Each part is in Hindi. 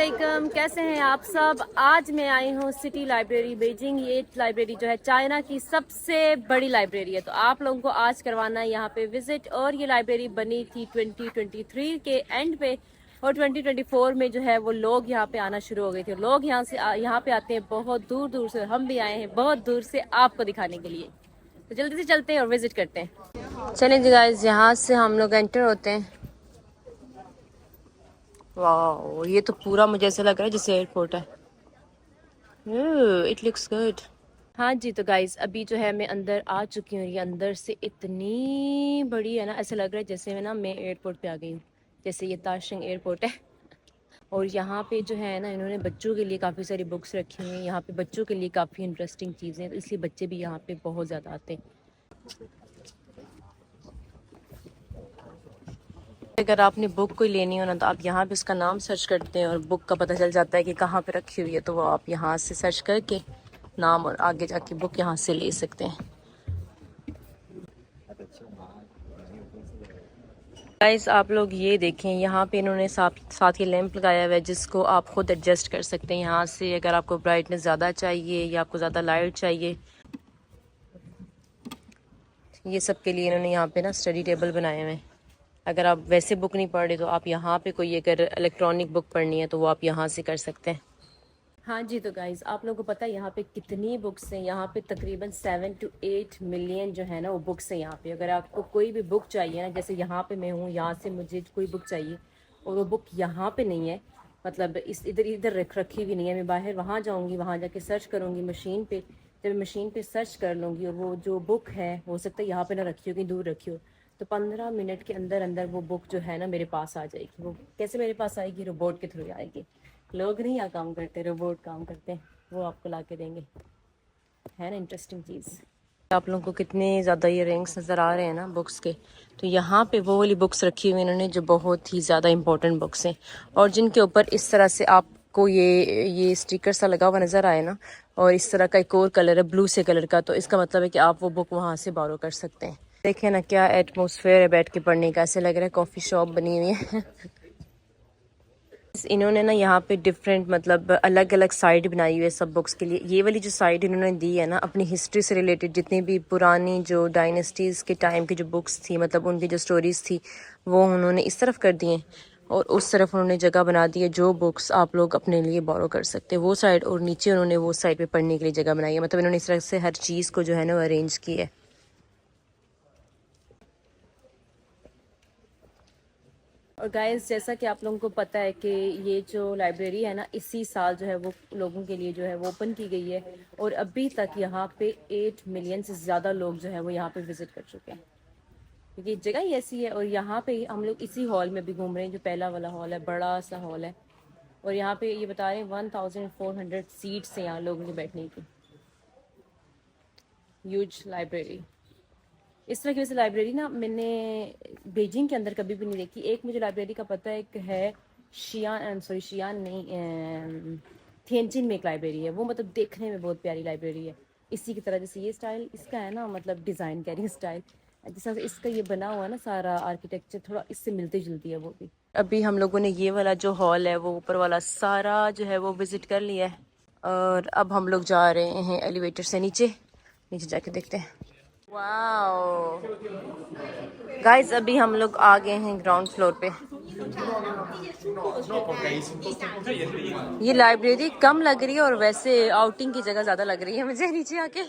वालेकुम, कैसे हैं आप सब। आज मैं आई हूँ सिटी लाइब्रेरी बीजिंग। ये लाइब्रेरी जो है चाइना की सबसे बड़ी लाइब्रेरी है, तो आप लोगों को आज करवाना है यहाँ पे विजिट। और ये लाइब्रेरी बनी थी 2023 के एंड पे, और 2024 में जो है वो लोग यहाँ पे आना शुरू हो गए थे। लोग यहाँ पे आते हैं बहुत दूर दूर से, हम भी आए हैं बहुत दूर से आपको दिखाने के लिए। तो जल्दी से चलते हैं और विजिट करते हैं। चलें जी गाइस, यहाँ से हम लोग एंटर होते हैं। वाह, ये तो पूरा मुझे ऐसा लग रहा है जैसे एयरपोर्ट है। It looks good. हाँ जी, तो गाइज अभी जो है मैं अंदर आ चुकी हूँ। ये अंदर से इतनी बड़ी है ना, ऐसा लग रहा है जैसे मैं एयरपोर्ट पे आ गई हूँ, जैसे ये ताशिंग एयरपोर्ट है। और यहाँ पे जो है ना, इन्होंने बच्चों के लिए काफ़ी सारी बुक्स रखी हुई हैं। यहाँ पे बच्चों के लिए काफ़ी इंटरेस्टिंग चीज़ें हैं, तो इसलिए बच्चे भी यहाँ पे बहुत ज़्यादा आते हैं। अगर आपने बुक कोई लेनी हो ना, तो आप यहाँ पे उसका नाम सर्च करते हैं और बुक का पता चल जाता है कि कहाँ पे रखी हुई है, तो वो आप यहाँ से सर्च करके नाम और आगे जाके बुक यहाँ से ले सकते हैं। गाइस आप लोग ये देखें, यहाँ पे इन्होंने साथ ही लैंप लगाया हुआ है, जिसको आप खुद एडजस्ट कर सकते हैं यहाँ से। अगर आपको ब्राइटनेस ज़्यादा चाहिए या आपको ज़्यादा लाइट चाहिए, ये सब के लिए इन्होंने यहाँ पे ना स्टडी टेबल बनाए हुए हैं। अगर आप वैसे बुक नहीं पढ़ रहे, तो आप यहाँ पे कोई अगर इलेक्ट्रॉनिक बुक पढ़नी है तो वो आप यहाँ से कर सकते हैं। हाँ जी, तो गाइज आप लोगों को पता है यहाँ पे कितनी बुक्स हैं। यहाँ पे तकरीबन 7 to 8 मिलियन जो है ना वो बुक्स हैं यहाँ पे। अगर आपको कोई भी बुक चाहिए ना, जैसे यहाँ पे मैं हूँ, यहाँ से मुझे कोई बुक चाहिए और वो बुक यहाँ पे नहीं है, मतलब इस इधर इधर रखी हुई नहीं है, मैं बाहर वहाँ जाऊँगी, वहाँ जाके सर्च करूँगी मशीन पे। जब मशीन पे सर्च कर लूँगी और वो जो बुक है, हो सकता है यहाँ पे ना रखी हो, कहीं दूर रखी हो, तो 15 मिनट के अंदर अंदर वो बुक जो है ना मेरे पास आ जाएगी। वो कैसे मेरे पास आएगी? रोबोट के थ्रू आएगी। लोग नहीं यहाँ काम करते, रोबोट काम करते हैं, वो आपको ला के देंगे। है ना इंटरेस्टिंग चीज़। आप लोगों को कितने ज़्यादा ये रैंक्स नज़र आ रहे हैं ना बुक्स के, तो यहाँ पे वो वाली बुक्स रखी हुई इन्होंने जो बहुत ही ज़्यादा इंपॉर्टेंट बुक्स हैं, और जिनके ऊपर इस तरह से आपको ये स्टिकर सा लगा हुआ नज़र आए ना, और इस तरह का एक और कलर है ब्लू से कलर का, तो इसका मतलब है कि आप वो बुक वहाँ से बोरो कर सकते हैं। देखें ना क्या एटमोसफेयर है बैठ के पढ़ने का, ऐसे लग रहा है कॉफ़ी शॉप बनी हुई है। इन्होंने ना यहाँ पे डिफरेंट मतलब अलग अलग साइड बनाई हुई है सब बुक्स के लिए। ये वाली जो साइड इन्होंने दी है ना, अपनी हिस्ट्री से रिलेटेड जितनी भी पुरानी जो डायनेस्टीज़ के टाइम की जो बुक्स थी, मतलब उनकी जो स्टोरीज थी, वो उन्होंने इस तरफ कर दी हैं, और उस तरफ उन्होंने जगह बना दी है जो बुक्स आप लोग अपने लिए बोरो कर सकते हैं, वो साइड। और नीचे उन्होंने वो साइड पे पढ़ने के लिए जगह बनाई है। मतलब इन्होंने इस तरह से हर चीज़ को जो है ना वो अरेंज की है। और गाइस जैसा कि आप लोगों को पता है कि ये जो लाइब्रेरी है ना, इसी साल जो है वो लोगों के लिए जो है वो ओपन की गई है, और अभी तक यहाँ पे 8 मिलियन से ज़्यादा लोग जो है वो यहाँ पे विजिट कर चुके हैं, क्योंकि जगह ही ऐसी है। और यहाँ पे हम लोग इसी हॉल में भी घूम रहे हैं, जो पहला वाला हॉल है, बड़ा सा हॉल है। और यहाँ पे ये बता रहे हैं 1400 सीट्स हैं यहाँ लोगों के बैठने की। Huge library. इस तरह की वैसे लाइब्रेरी ना मैंने बीजिंग के अंदर कभी भी नहीं देखी। एक मुझे लाइब्रेरी का पता है, एक है शियान नहीं, थिएनजिन में एक लाइब्रेरी है, वो मतलब देखने में बहुत प्यारी लाइब्रेरी है। इसी की तरह जैसे ये स्टाइल इसका है ना, मतलब डिज़ाइन कह रही स्टाइल, जिस तरह से इसका ये बना हुआ है ना सारा आर्किटेक्चर, थोड़ा इससे मिलती जुलती है वो भी। अभी हम लोगों ने ये वाला जो हॉल है वो ऊपर वाला सारा जो है वो विजिट कर लिया है, और अब हम लोग जा रहे हैं एलिवेटर से नीचे जाके देखते हैं। वाओ गाइस, अभी हम लोग आ गए हैं ग्राउंड फ्लोर पे। ये लाइब्रेरी कम लग रही है और वैसे आउटिंग की जगह ज्यादा लग रही है मुझे नीचे आके।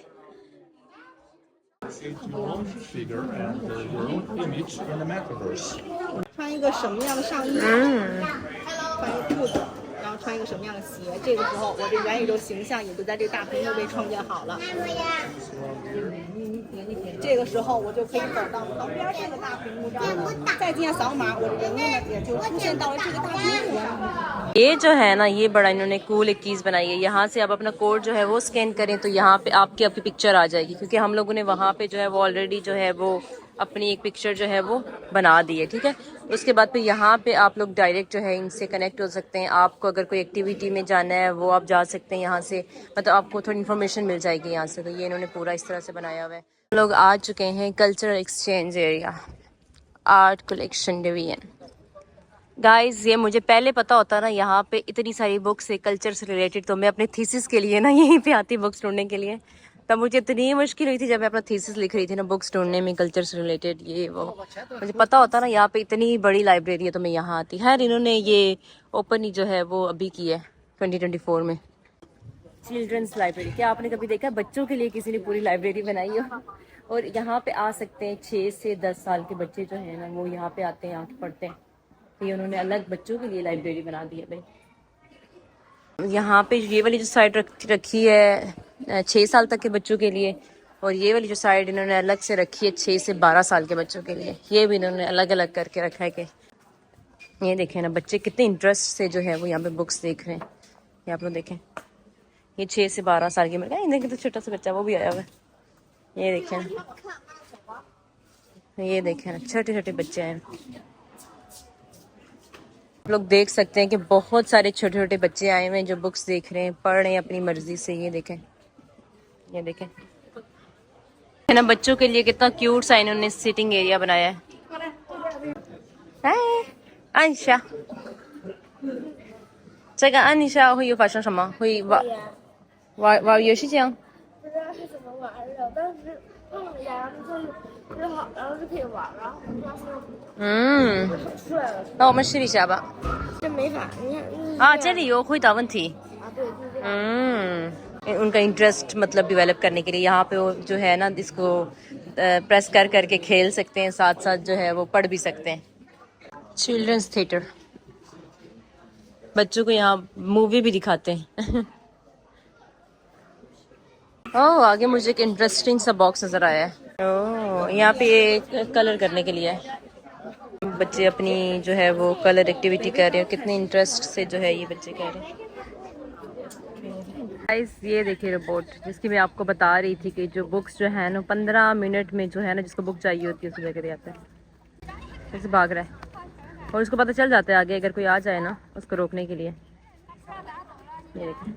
ये जो है ना, ये बड़ा इन्होंने कूल एक चीज़ बनाई है। यहाँ से आप अपना कोड जो है वो स्कैन करें तो यहाँ पे आपकी पिक्चर आ जाएगी, क्योंकि हम लोगों ने वहाँ पे जो है वो ऑलरेडी जो है वो अपनी एक पिक्चर जो है वो बना दी है। ठीक है, उसके बाद फिर यहाँ पे आप लोग डायरेक्ट जो है इनसे कनेक्ट हो सकते हैं। आपको अगर कोई एक्टिविटी में जाना है वो आप जा सकते हैं यहाँ से, मतलब आपको थोड़ी इन्फॉर्मेशन मिल जाएगी यहाँ से। तो ये इन्होंने पूरा इस तरह से बनाया हुआ है। हम लोग आ चुके हैं cultural exchange area, art collection division. Guys ये मुझे पहले पता होता ना यहाँ पे इतनी सारी बुक्स है कल्चर से रिलेटेड, तो मैं अपने थीसिस के लिए ना यहीं पे आती बुक्स ढूंढने के लिए। तब मुझे इतनी मुश्किल हुई थी जब मैं अपना थीसिस लिख रही थी ना, बुक्स ढूंढने में कल्चर से रिलेटेड ये वो। मुझे पता होता ना यहाँ पे इतनी बड़ी लाइब्रेरी है तो मैं यहाँ आती। खैर इन्होंने ये ओपन ही जो है वो अभी की है 2024 में। चिल्ड्रंस लाइब्रेरी, क्या आपने कभी देखा बच्चों के लिए किसी ने पूरी लाइब्रेरी बनाई हो? और यहाँ पे आ सकते हैं 6 से 10 साल के बच्चे जो हैं ना, वो यहाँ पे आते हैं, आके पढ़ते हैं। ये उन्होंने अलग बच्चों के लिए लाइब्रेरी बना दी है भाई। यहाँ पे ये वाली जो साइड रखी है 6 साल तक के बच्चों के लिए, और ये वाली जो साइड इन्होंने अलग से रखी है 6 से 12 साल के बच्चों के लिए। ये भी इन्होंने अलग अलग करके रखा है कि ये देखें ना बच्चे कितने इंटरेस्ट से जो है वो यहाँ पे बुक्स देख रहे हैं। ये आप लोग देखें, ये 6 से 12 साल की, मैं देखें तो छोटा सा बच्चा वो भी आया हुआ है। ये देखें ना, ये देखें ना छोटे छोटे बच्चे हैं। आप लोग देख सकते हैं कि बहुत सारे छोटे छोटे बच्चे आए हुए हैं जो बुक्स देख रहे हैं, पढ़ रहे हैं अपनी मर्जी से। ये देखें, ये देखें है ना, बच्चों के लिए कितना क्यूट सा इन्होंने सिटिंग एरिया बनाया है। हाय अनिशा, 这个安妮莎会有发生什么？会玩游戏这样？不知道是怎么玩的，但是弄了一下，然后就好，然后就可以玩了。嗯，出来了，那我们试一下吧。这没法，你看啊，这里有回答问题。啊，对，就是这样。उनका इंटरेस्ट मतलब डेवलप करने के लिए यहाँ पे वो जो है ना इसको प्रेस कर करके खेल सकते हैं, साथ साथ जो है वो पढ़ भी सकते हैं। चिल्ड्रंस थिएटर, बच्चों को यहाँ मूवी भी दिखाते हैं। ओह आगे मुझे एक इंटरेस्टिंग सा बॉक्स नजर आया है। ओह यहाँ पे ये कलर करने के लिए है, बच्चे अपनी जो है वो कलर एक्टिविटी कर रहे हैं। कितने इंटरेस्ट से जो है ये बच्चे कर रहे हैं। गाइस ये देखिए रोबोट, जिसकी मैं आपको बता रही थी कि जो बुक्स जो है ना 15 मिनट में जो है ना जिसको बुक चाहिए होती है उसको लेकर आता है। ऐसे भाग रहा है और उसको पता चल जाता है आगे अगर कोई आ जाए ना उसको रोकने के लिए। ये देखिए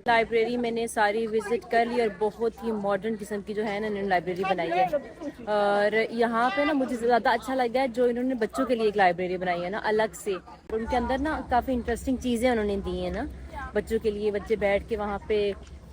लाइब्रेरी मैंने सारी विजिट कर ली और बहुत ही मॉडर्न किस्म की जो है ना इन्होंने लाइब्रेरी बनाई है। और यहाँ पे ना मुझे ज़्यादा अच्छा लगा है जो इन्होंने बच्चों के लिए एक लाइब्रेरी बनाई है ना अलग से। उनके अंदर ना काफ़ी इंटरेस्टिंग चीज़ें उन्होंने दी हैं ना बच्चों के लिए। बच्चे बैठ के वहाँ पे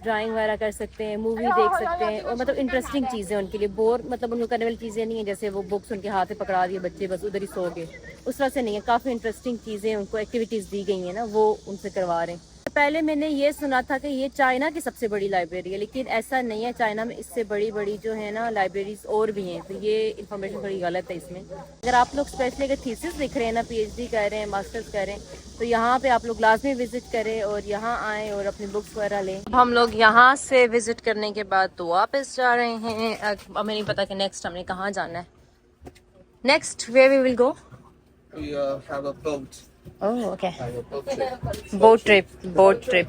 ड्राइंग वगैरह कर सकते हैं, मूवी देख सकते हैं, और मतलब इंटरेस्टिंग चीज़ें उनके लिए। बोर मतलब उनको करने वाली चीज़ें नहीं है जैसे वो बुक्स उनके हाथ में पकड़ा दिए बच्चे बस उधर ही सो गए, उस तरह से नहीं है। काफ़ी इंटरेस्टिंग चीज़ें उनको एक्टिविटीज़ दी गई हैं ना वो उनसे करवा रहे हैं। पहले मैंने ये सुना था कि ये चाइना की सबसे बड़ी लाइब्रेरी है, लेकिन ऐसा नहीं है। चाइना में इससे बड़ी बड़ी जो है ना लाइब्रेरीज और भी हैं, तो ये इन्फॉर्मेशन थोड़ी गलत है इसमें। अगर आप लोग स्पेशली अगर थीसिस लिख रहे हैं ना, पीएचडी कर रहे हैं, मास्टर्स कर रहे हैं, तो यहाँ पे आप लोग लाजमी विजिट करें और यहाँ आएँ और अपनी बुक्स वगैरह लें। हम लोग यहाँ से विजिट करने के बाद तो वापस जा रहे हैं। अब हमें नहीं पता कि नेक्स्ट हमने कहाँ जाना है। Next where we will go? We have a boat. Oh, okay. Have a boat trip. Boat trip.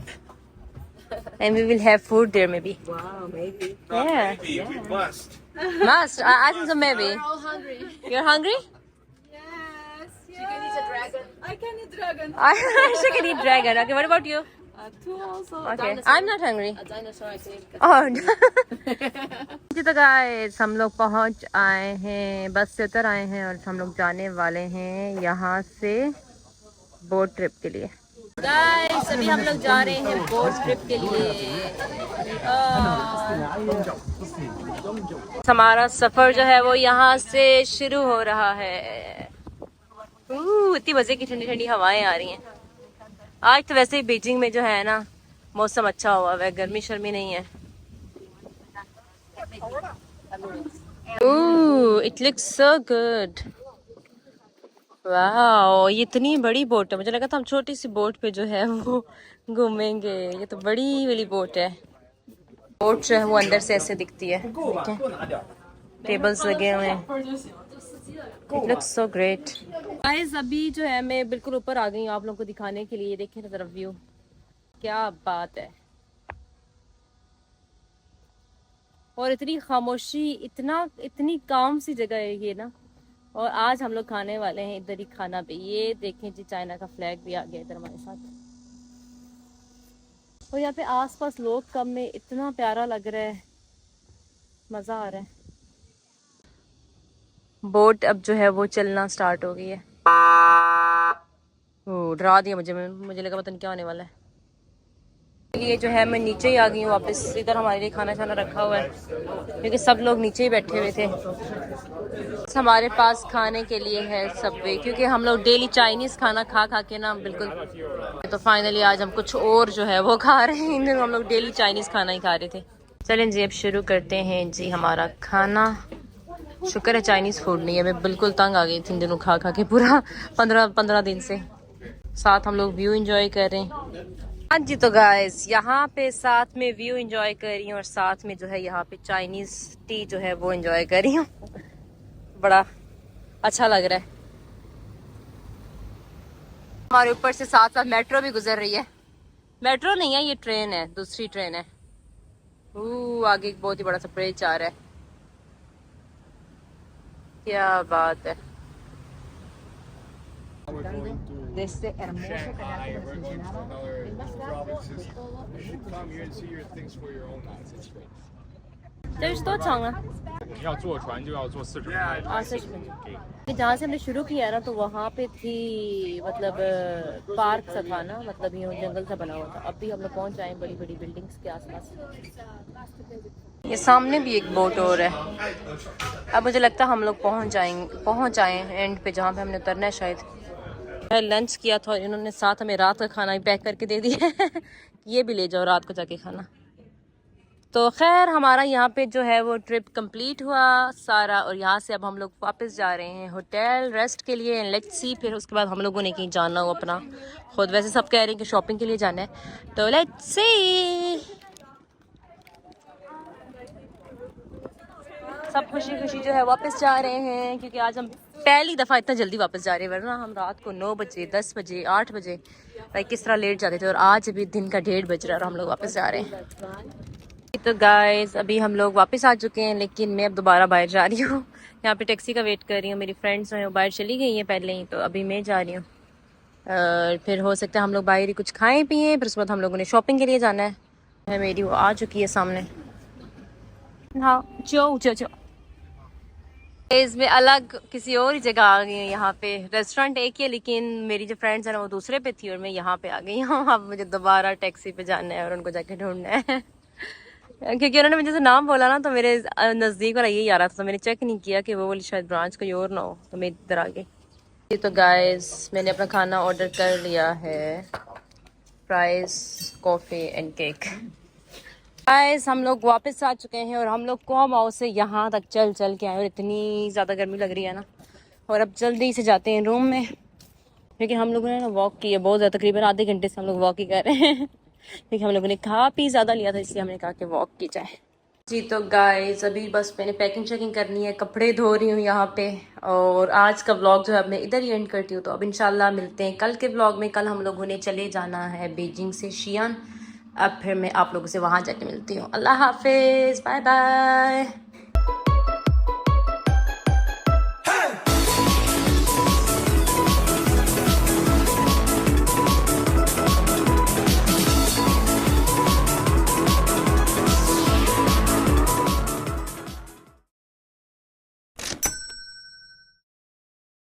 And we will have food there maybe. Wow, maybe. Yeah. Maybe we must. Must. I think so maybe. We're all hungry. You're hungry? Yes. She can eat a dragon. I can eat dragon. She can eat dragon. Okay, what about you? Two also. Okay. I'm not hungry. A dinosaur I can eat. Oh. जी तो गाइस हम लोग पहुंच आए हैं, बस से उतर आए हैं और हम लोग जाने वाले हैं यहाँ से बोट ट्रिप के लिए। गाइस अभी हम लोग जा रहे हैं बोट ट्रिप के लिए। हमारा सफर जो है वो यहाँ से शुरू हो रहा है। इतनी मजे की ठंडी ठंडी हवाएं आ रही हैं। आज तो वैसे ही बीजिंग में जो है ना मौसम अच्छा हुआ है, गर्मी शर्मी नहीं है। It looks so good. Wow ये इतनी बड़ी बोट है, मुझे लगा था हम छोटी सी बोट पे जो है वो घूमेंगे। ये तो बड़ी वाली बोट है। बोट जो है वो अंदर से ऐसे दिखती है, टेबल्स लगे हुए हैं। It looks so great. Guys अभी जो है मैं बिल्कुल ऊपर आ गई हूँ आप लोगों को दिखाने के लिए। देखिए ना तरफ व्यू, क्या बात है। और इतनी खामोशी, इतनी काम सी जगह है ये ना। और आज हम लोग खाने वाले हैं इधर ही खाना पे। ये देखें जी चाइना का फ्लैग भी आ गया इधर हमारे साथ। और यहाँ पे आसपास लोग कम में इतना प्यारा लग रहा है, मज़ा आ रहा है। बोट अब जो है वो चलना स्टार्ट हो गई है। ओ डरा दिया मुझे लगा पता नहीं क्या होने वाला है। ये जो है मैं नीचे ही आ गई हूँ वापस। इधर हमारे लिए खाना खाना रखा हुआ है क्योंकि सब लोग नीचे ही बैठे हुए थे। हमारे पास खाने के लिए है सबवे, क्योंकि हम लोग डेली चाइनीज खाना खा खा के ना बिल्कुल, तो फाइनली आज हम कुछ और जो है वो खा रहे हैं। इन दिनों हम लोग डेली चाइनीज खाना ही खा रहे थे। चलें जी अब शुरू करते हैं जी हमारा खाना। शुक्र है चाइनीज फूड नहीं है, मैं बिल्कुल तंग आ गई थी इन दिनों खा खा के, पूरा 15 दिन से। साथ हम लोग व्यू एंजॉय कर रहे हैं। हाँ जी तो गाइस यहाँ पे साथ में व्यू एंजॉय कर रही हूँ और साथ में जो है यहाँ पे चाइनीज टी जो है वो एंजॉय कर रही हूँ। बड़ा अच्छा लग रहा है। हमारे ऊपर से साथ साथ मेट्रो भी गुजर रही है। मेट्रो नहीं है, ये ट्रेन है, दूसरी ट्रेन है। आगे एक बहुत ही बड़ा सा ब्रिज आ रहा है। क्या बात है। de este hermoso canal que nos mencionaba. Es más rápido de todo. You should come here and see your things for your own eyes. It's great. 这是多长啊？你要坐船就要坐40分钟。 40 minute. जहाँ से हमने शुरू किया ना तो वहाँ पे थी मतलब पार्क सा था ना, मतलब यूँ जंगल सा बना हुआ था। अब भी हम लोग पहुँच आए बड़ी बड़ी बिल्डिंग्स के आसपास। ये सामने भी एक बोट और है। अब मुझे लगता है हम लोग पहुँच आए एंड पे जहाँ पे हमने उतरना है शायद। लंच किया था और इन्होंने साथ हमें रात का खाना भी पैक करके दे दिया है। ये भी ले जाओ रात को जाके खाना। तो खैर हमारा यहाँ पे जो है वो ट्रिप कंप्लीट हुआ सारा, और यहाँ से अब हम लोग वापस जा रहे हैं होटल रेस्ट के लिए। लेट्स सी फिर उसके बाद हम लोगों ने कहीं जाना हो अपना खुद। वैसे सब कह रहे हैं कि शॉपिंग के लिए जाना है, तो लेट्स सी। सब खुशी खुशी जो है वापस जा रहे हैं क्योंकि आज हम पहली दफ़ा इतना जल्दी वापस जा रहे हैं, वरना हम रात को 9 बजे 10 बजे 8 बजे लाइक किस तरह लेट जाते थे, और आज अभी दिन का 1:30 बज रहा है और हम लोग वापस जा रहे हैं। तो गाइस अभी हम लोग वापस आ चुके हैं, लेकिन मैं अब दोबारा बाहर जा रही हूँ। यहाँ पे टैक्सी का वेट कर रही हूँ। मेरी फ्रेंड्स हैं वो बाहर चली गई हैं पहले ही, तो अभी मैं जा रही हूँ। फिर हो सकता है हम लोग बाहर ही कुछ खाएं पिए, फिर उसके बाद हम लोगों ने शॉपिंग के लिए जाना है। मेरी वो आ चुकी है सामने। हाँ जो इसमें अलग किसी और ही जगह आ गई हूँ। यहाँ पे रेस्टोरेंट एक ही है, लेकिन मेरी जो फ्रेंड्स हैं ना वो दूसरे पे थी और मैं यहाँ पे आ गई हूँ। अब मुझे दोबारा टैक्सी पे जाना है और उनको जाके ढूंढना है। क्योंकि उन्होंने मुझे नाम बोला ना तो मेरे नज़दीक वाला यही आ रहा था, तो मैंने चेक नहीं किया कि वो वाली शायद ब्रांच कोई और ना हो, तो मैं इधर आ गई। तो गाइस मैंने अपना खाना ऑर्डर कर लिया है, fries coffee and cake. Guys हम लोग वापस आ चुके हैं और हम लोग कॉम हाउस से यहाँ तक चल के आए और इतनी ज़्यादा गर्मी लग रही है ना, और अब जल्दी से जाते हैं रूम में क्योंकि हम लोगों ने ना वॉक की है बहुत ज़्यादा, तकरीबन आधे घंटे से हम लोग वॉक ही कर रहे हैं क्योंकि हम लोगों ने खा पी ज़्यादा लिया था, इसलिए हमने कहा कि वॉक की जाए। जी तो गाइस अभी बस मैंने पैकिंग शैकिंग करनी है, कपड़े धो रही हूँ यहाँ पे, और आज का व्लॉग जो है अब मैं इधर ही एंड करती हूँ। तो अब इंशाल्लाह मिलते हैं कल के व्लॉग में। कल हम लोगों ने चले जाना है बीजिंग से शियान। अब फिर मैं आप लोगों से वहाँ जाके मिलती हूँ। अल्लाह हाफिज़, बाय बाय।